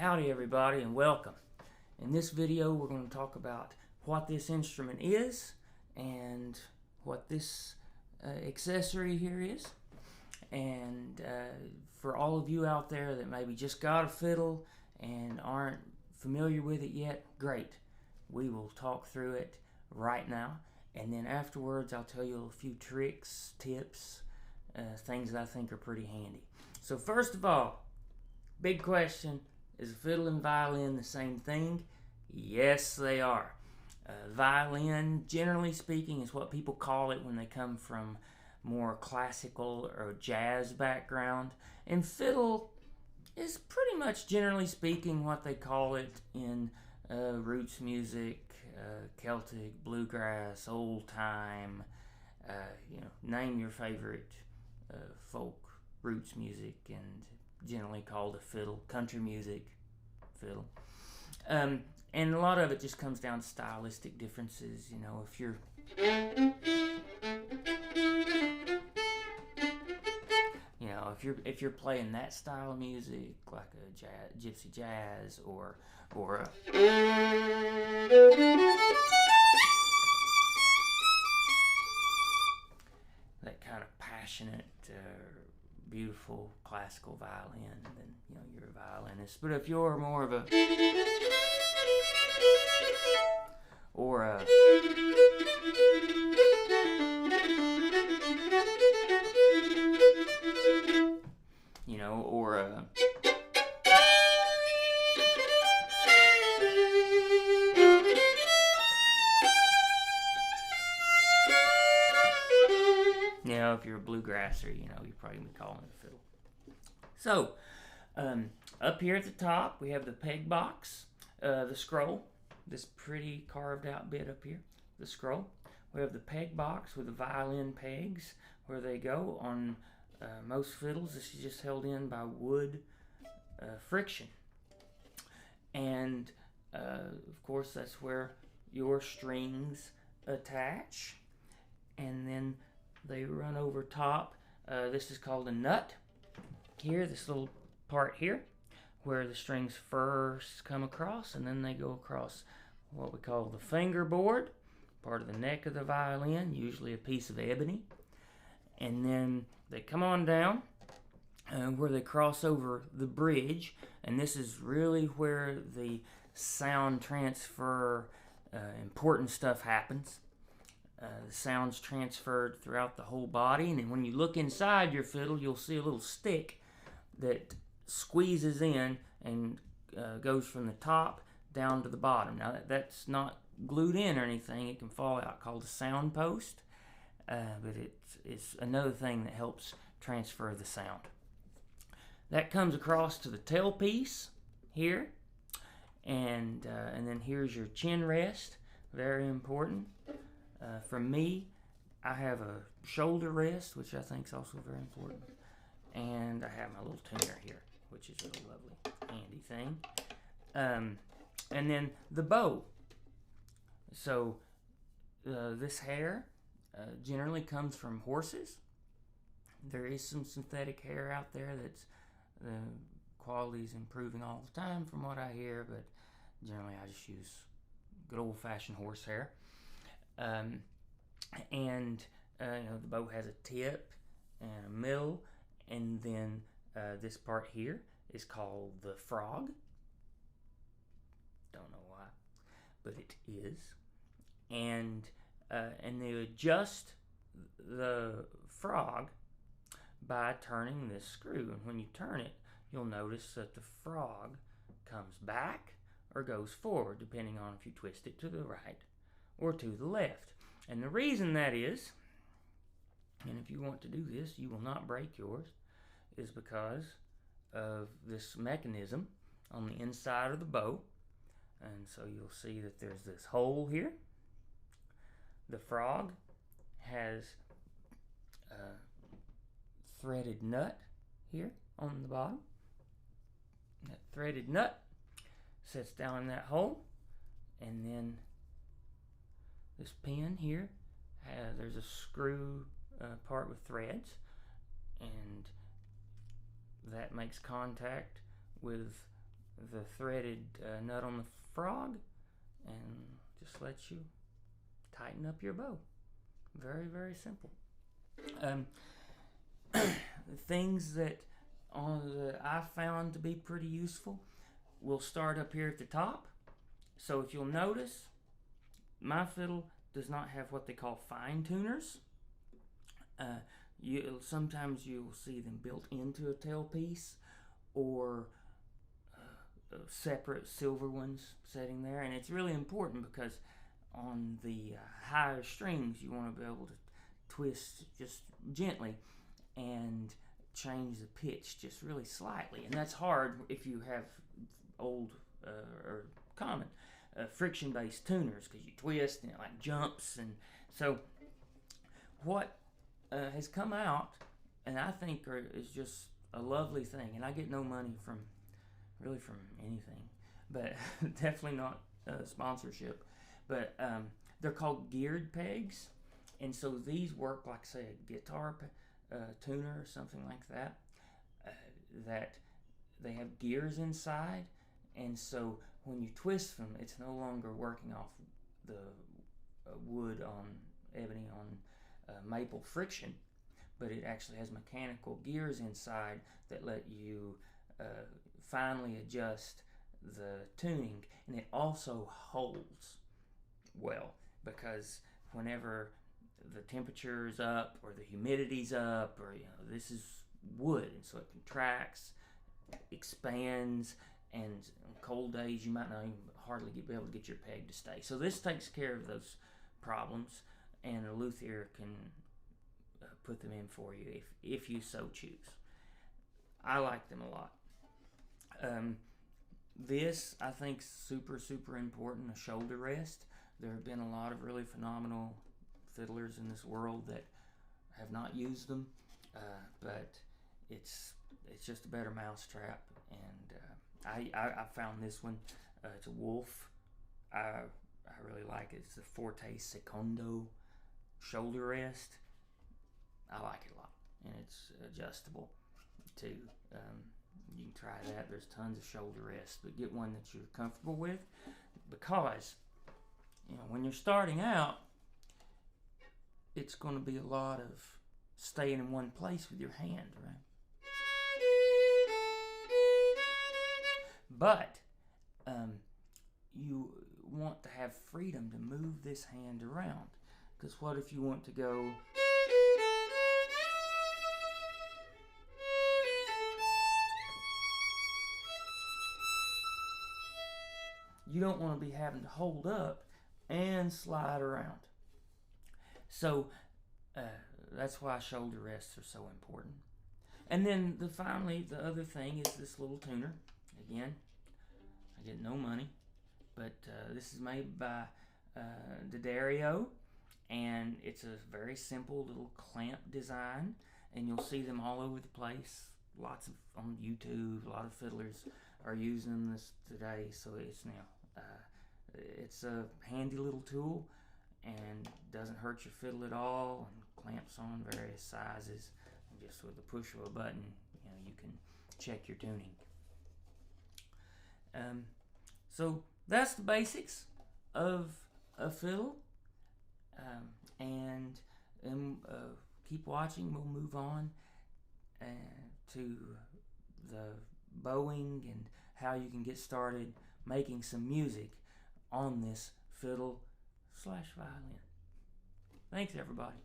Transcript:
Howdy everybody and welcome. In this video we're going to talk about what this instrument is and what this accessory here is. And for all of you out there that maybe just got a fiddle and aren't familiar with it yet, great. We will talk through it right now, and then afterwards I'll tell you a few tricks, tips, things that I think are pretty handy. So first of all, big question, is a fiddle and violin the same thing? Yes, they are. Violin, generally speaking, is what people call it when they come from more classical or jazz background. And fiddle is pretty much, generally speaking, what they call it in roots music, Celtic, bluegrass, old time, name your favorite folk roots music, and generally called a fiddle. Country music, fiddle. And a lot of it just comes down to stylistic differences. You know, if you're playing that style of music, like a gypsy jazz, or a that kind of passionate, beautiful classical violin, then you're a violinist. But if you're more of a or a or a if you're a bluegrasser, you're probably gonna be calling it a fiddle. So, up here at the top, we have the peg box, the scroll, this pretty carved out bit up here, the scroll. We have the peg box with the violin pegs where they go. On most fiddles, this is just held in by wood friction. And, of course, that's where your strings attach. And then they run over top. This is called a nut. Here, this little part here, where the strings first come across, and then they go across what we call the fingerboard, part of the neck of the violin, usually a piece of ebony. And then they come on down where they cross over the bridge, and this is really where the sound transfer, important stuff happens. The sound's transferred throughout the whole body, and then when you look inside your fiddle, you'll see a little stick that squeezes in and goes from the top down to the bottom. Now that's not glued in or anything, it can fall out, called a sound post, but it's another thing that helps transfer the sound. That comes across to the tailpiece here, and then here's your chin rest, very important. For me, I have a shoulder rest, which I think is also very important. And I have my little tuner here, which is a really lovely, handy thing. And then the bow. So this hair generally comes from horses. There is some synthetic hair out there that's the quality's improving all the time from what I hear, but generally I just use good old-fashioned horse hair. The bow has a tip and a middle, and then this part here is called the frog. Don't know why, but it is. And they adjust the frog by turning this screw, and when you turn it, you'll notice that the frog comes back or goes forward, depending on if you twist it to the right or to the left. And the reason that is, and if you want to do this, you will not break yours, is because of this mechanism on the inside of the bow. And so you'll see that there's this hole here. The frog has a threaded nut here on the bottom. That threaded nut sits down in that hole, and then this pin here, there's a screw part with threads, and that makes contact with the threaded nut on the frog and just lets you tighten up your bow. Very, very simple. Things that I found to be pretty useful. We'll start up here at the top. So if you'll notice, my fiddle does not have what they call fine tuners. Sometimes you'll see them built into a tailpiece, or separate silver ones sitting there, and it's really important because on the higher strings you want to be able to twist just gently and change the pitch just really slightly, and that's hard if you have old or common friction-based tuners, because you twist and it like jumps. And so what has come out, and I think is just a lovely thing, and I get no money from anything, but definitely not sponsorship, but they're called geared pegs. And so these work like, say, a guitar tuner or something like that, that they have gears inside, and so when you twist them, it's no longer working off the wood on ebony on maple friction, but it actually has mechanical gears inside that let you finely adjust the tuning, and it also holds well, because whenever the temperature is up or the humidity's up, or this is wood, and so it contracts, expands, and on cold days you might not even hardly be able to get your peg to stay. So this takes care of those problems, and a luthier can put them in for you if you so choose. I like them a lot. This, I think, super important, a shoulder rest. There have been a lot of really phenomenal fiddlers in this world that have not used them, but it's just a better mousetrap, and I found this one. It's a Wolf. I really like it. It's the Forte Secondo shoulder rest. I like it a lot, and it's adjustable too. You can try that. There's tons of shoulder rests, but get one that you're comfortable with, because when you're starting out, it's going to be a lot of staying in one place with your hand, right? But you want to have freedom to move this hand around, because what if you want to go you don't want to be having to hold up and slide around. So that's why shoulder rests are so important. And then finally, the other thing is this little tuner. Again, I get no money, but this is made by D'Addario, and it's a very simple little clamp design, and you'll see them all over the place. Lots of on YouTube. A lot of fiddlers are using this today, so it's a handy little tool and doesn't hurt your fiddle at all, and clamps on various sizes, and just with the push of a button you can check your tuning. So that's the basics of a fiddle, and keep watching. We'll move on to the bowing and how you can get started making some music on this fiddle/violin. Thanks, everybody.